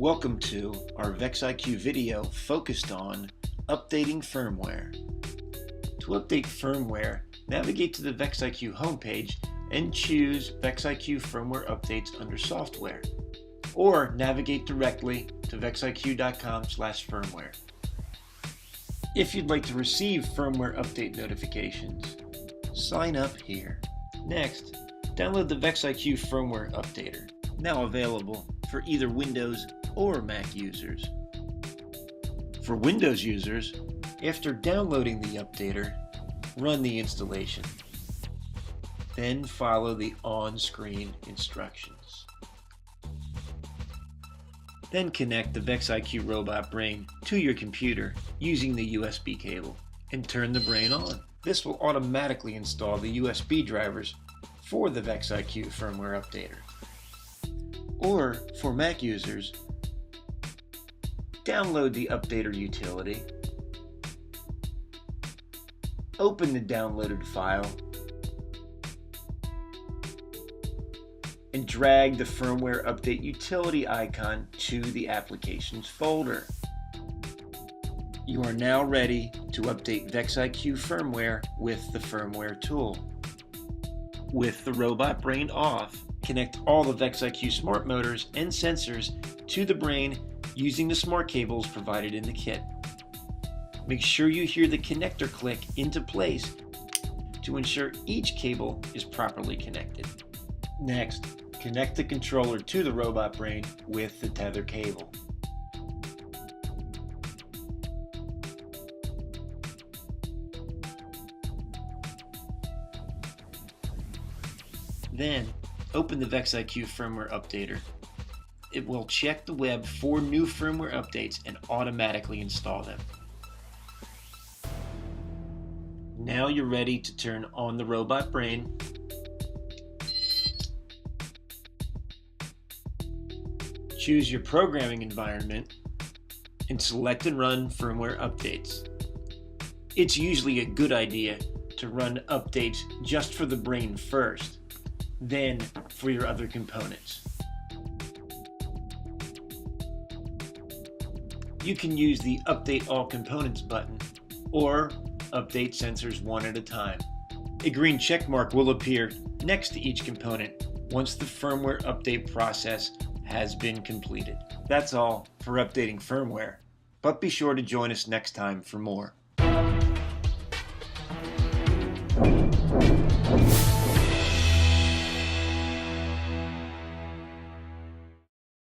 Welcome to our VEX IQ video focused on updating firmware. To update firmware, navigate to the VEX IQ homepage and choose VEX IQ Firmware Updates under Software, or navigate directly to vexiq.com/firmware. If you'd like to receive firmware update notifications, sign up here. Next, download the VEX IQ Firmware Updater, now available for either Windows or Mac users. For Windows users, after downloading the updater, run the installation. Then follow the on-screen instructions. Then connect the VEX IQ Robot Brain to your computer using the USB cable and turn the brain on. This will automatically install the USB drivers for the VEX IQ Firmware Updater. Or for Mac users, download the updater utility, open the downloaded file, and drag the Firmware Update utility icon to the Applications folder. You are now ready to update VEX IQ firmware with the Firmware tool. With the robot brain off, connect all the VEX IQ smart motors and sensors to the brain using the smart cables provided in the kit. Make sure you hear the connector click into place to ensure each cable is properly connected. Next, connect the controller to the robot brain with the tether cable. Then, open the VEX IQ Firmware Updater. It will check the web for new firmware updates and automatically install them. Now you're ready to turn on the robot brain. Choose your programming environment and select and run firmware updates. It's usually a good idea to run updates just for the brain first, then for your other components. You can use the Update All Components button or update sensors one at a time. A green check mark will appear next to each component once the firmware update process has been completed. That's all for updating firmware, but be sure to join us next time for more.